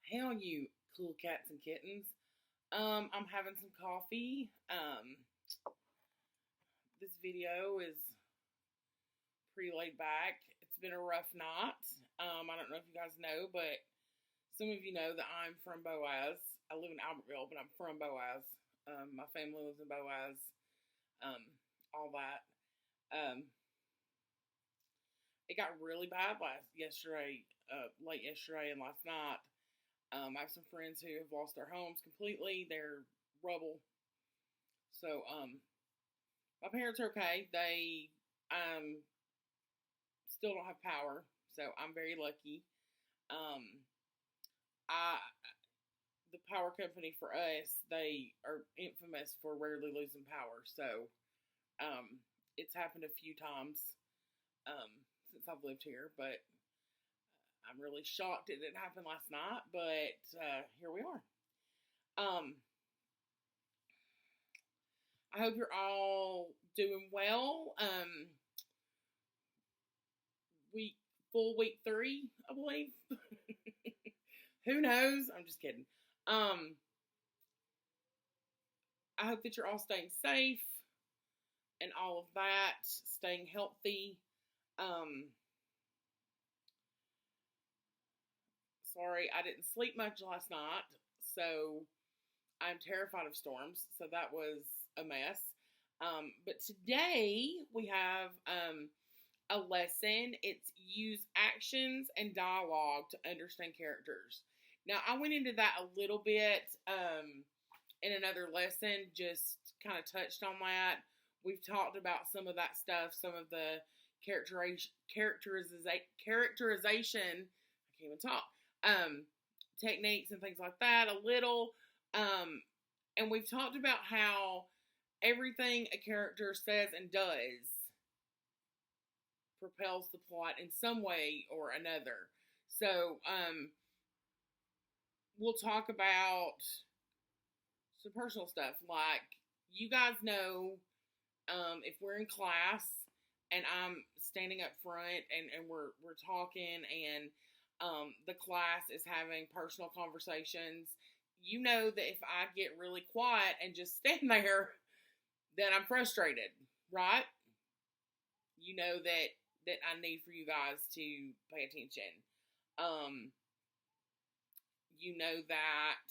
Hell, you cool cats and kittens. I'm having some coffee. This video is pretty laid back. It's been a rough night. I don't know if you guys know, but some of you know that I'm from Boaz. I live in Albertville, but I'm from Boaz. My family lives in Boaz. Um, all that. Um, it got really bad late yesterday and last night. I have some friends who have lost their homes completely. They're rubble. So my parents are okay. They still don't have power, so I'm very lucky. Um, I the power company for us, they are infamous for rarely losing power. So um, it's happened a few times um, since I've lived here, but I'm really shocked it didn't happen last night. But here we are. Um, I hope you're all doing well. Week week 3, I believe. Who knows? I'm just kidding. Um, I hope that you're all staying safe and all of that, staying healthy. Um, Sorry, I didn't sleep much last night, so I'm terrified of storms. So that was a mess. But today we have a lesson. It's use actions and dialogue to understand characters. Now, I went into that a little bit in another lesson, just kind of touched on that. We've talked about some of that stuff, some of the characterization. I can't even talk. Um, Techniques and things like that a little. Um, and we've talked about how everything a character says and does propels the plot in some way or another. So, we'll talk about some personal stuff. Like, you guys know, if we're in class and I'm standing up front and we're talking and the class is having personal conversations, you know that if I get really quiet and just stand there, then I'm frustrated, right? You know that I need for you guys to pay attention. Um, you know that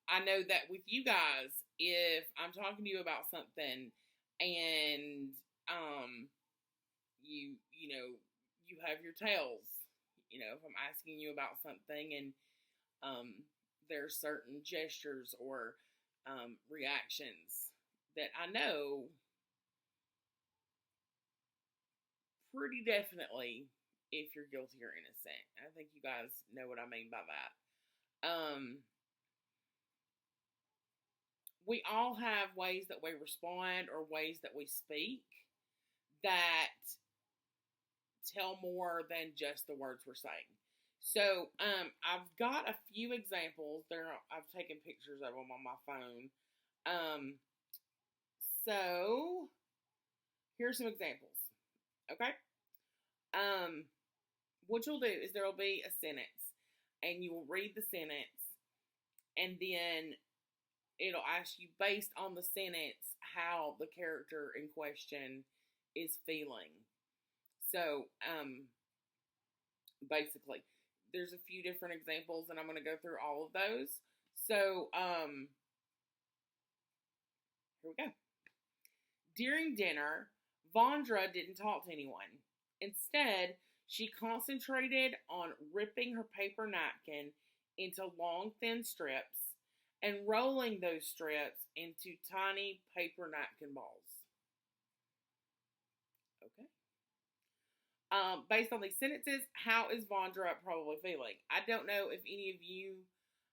I know that with you guys, if I'm talking to you about something and you know you have your tails, if I'm asking you about something and there's certain gestures or reactions that I know pretty definitely if you're guilty or innocent. I think you guys know what I mean by that. We all have ways that we respond or ways that we speak that tell more than just the words we're saying. So, I've got a few examples. I've taken pictures of them on my phone. Um, so here's some examples. Okay. Um, what you'll do is there'll be a sentence, and you will read the sentence, and then it'll ask you based on the sentence how the character in question is feeling. So, basically, there's a few different examples, and I'm going to go through all of those. So, here we go. During dinner, Vondra didn't talk to anyone. Instead, she concentrated on ripping her paper napkin into long, thin strips and rolling those strips into tiny paper napkin balls. Okay. Based on these sentences, how is Vondra probably feeling? I don't know if any of you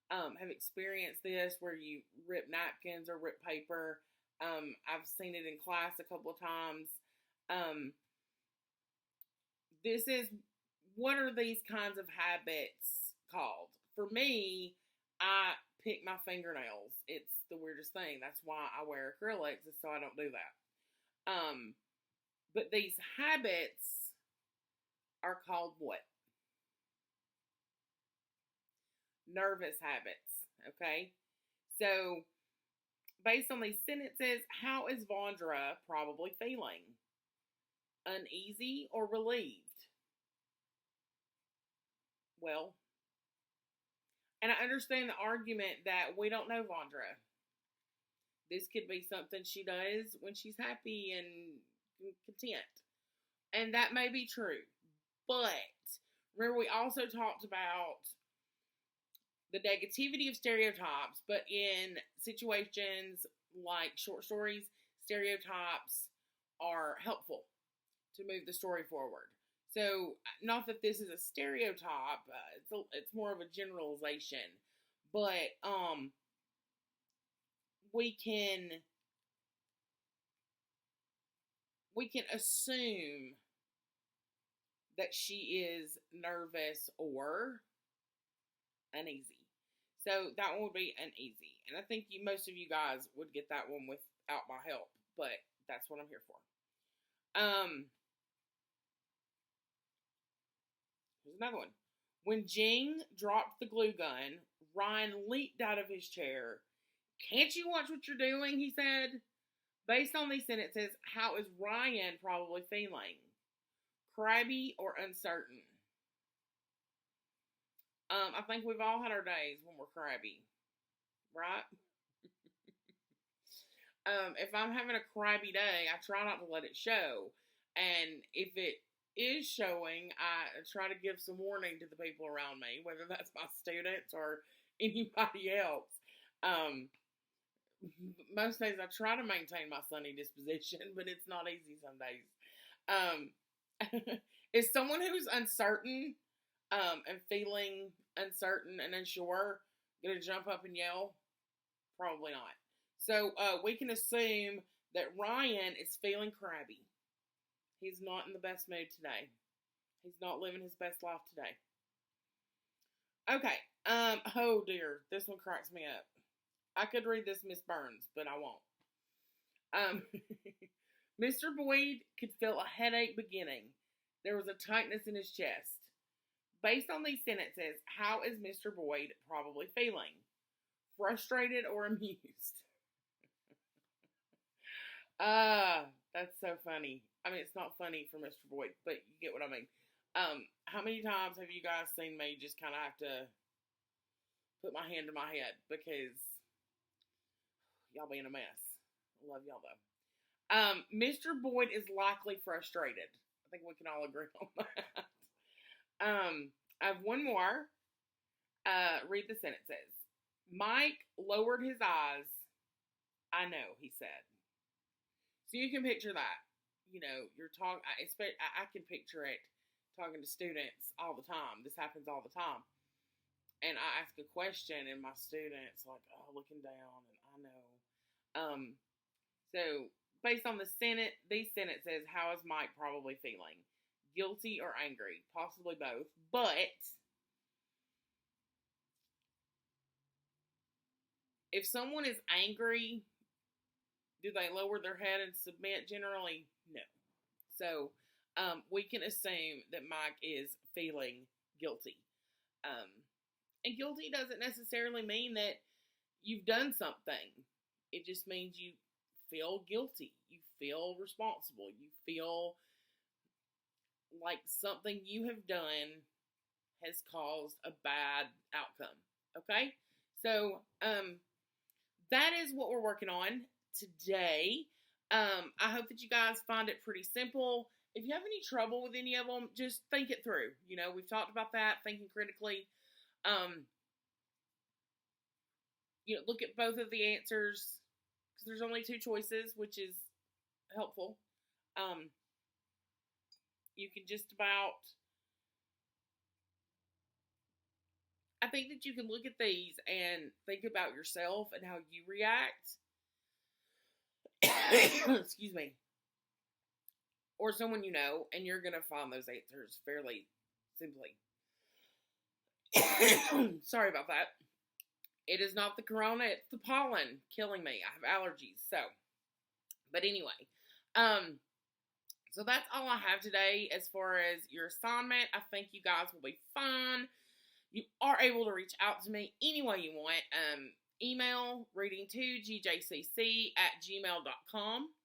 have experienced this where you rip napkins or rip paper. I've seen it in class a couple of times. Um, this is What are these kinds of habits called? For me, I pick my fingernails. It's the weirdest thing. That's why I wear acrylics, is so I don't do that. But these habits are called what? nervous habits. Okay? So, based on these sentences, how is Vondra probably feeling? Uneasy or relieved? Well, and I understand the argument that we don't know Vondra. This could be something she does when she's happy and content. And that may be true. But remember, we also talked about the negativity of stereotypes, but in situations like short stories, stereotypes are helpful to move the story forward. So, not that this is a stereotype, it's more of a generalization, but we can assume that she is nervous or uneasy. So that one would be uneasy, and I think most of you guys would get that one without my help, but that's what I'm here for. Here's another one. When Jing dropped the glue gun, Ryan leaped out of his chair. Can't you watch what you're doing? He said. Based on these sentences, how is Ryan probably feeling? Crabby or uncertain? I think we've all had our days when we're crabby, right? If I'm having a crabby day, I try not to let it show. And if it is showing, I try to give some warning to the people around me, whether that's my students or anybody else. Most days I try to maintain my sunny disposition, but it's not easy some days. Is someone who's uncertain and feeling uncertain and unsure going to jump up and yell? Probably not. So we can assume that Ryan is feeling crabby. He's not in the best mood today. He's not living his best life today. Okay. Oh dear, this one cracks me up. I could read this Miss Burns, but I won't. Mr. Boyd could feel a headache beginning. There was a tightness in his chest. Based on these sentences, how is Mr. Boyd probably feeling? Frustrated or amused? That's so funny. I mean, it's not funny for Mr. Boyd, but you get what I mean. How many times have you guys seen me just kind of have to put my hand to my head because y'all being a mess? I love y'all though. Mr. Boyd is likely frustrated. I think we can all agree on that. I have one more. Read the sentences. Mike lowered his eyes. I know, he said. So you can picture that. You know, you're talking. I can picture it talking to students all the time. This happens all the time. And I ask a question, and my students like, oh, looking down, and I know. So based on these sentences, how is Mike probably feeling? Guilty or angry? Possibly both. But if someone is angry, do they lower their head and submit? Generally, no. So we can assume that Mike is feeling guilty. And guilty doesn't necessarily mean that you've done something. It just means you feel guilty. You feel responsible. You feel like something you have done has caused a bad outcome. Okay? So, that is what we're working on today. I hope that you guys find it pretty simple. If you have any trouble with any of them, just think it through. You know, we've talked about that, thinking critically. You know, look at both of the answers, because there's only two choices, which is helpful. You can just about, I think that you can look at these and think about yourself and how you react. Excuse me. Or someone you know, and you're going to find those answers fairly simply. Sorry about that. It is not the corona, it's the pollen killing me. I have allergies, so. But anyway, so that's all I have today as far as your assignment. I think you guys will be fine. You are able to reach out to me any way you want. Email reading2gjcc@gmail.com.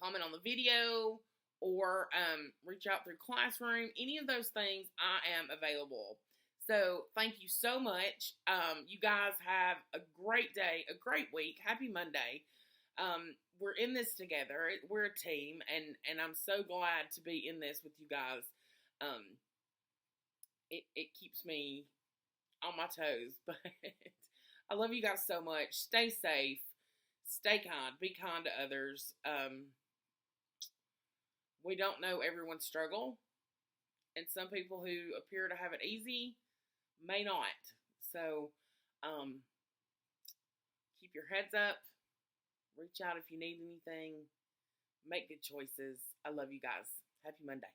Comment on the video, or reach out through Classroom. Any of those things, I am available. So thank you so much. You guys have a great day, a great week. Happy Monday. We're in this together. We're a team, and I'm so glad to be in this with you guys. It keeps me on my toes, but I love you guys so much. Stay safe, stay kind, be kind to others. We don't know everyone's struggle, and some people who appear to have it easy may not. So, keep your heads up, reach out if you need anything, make good choices. I love you guys. Happy Monday.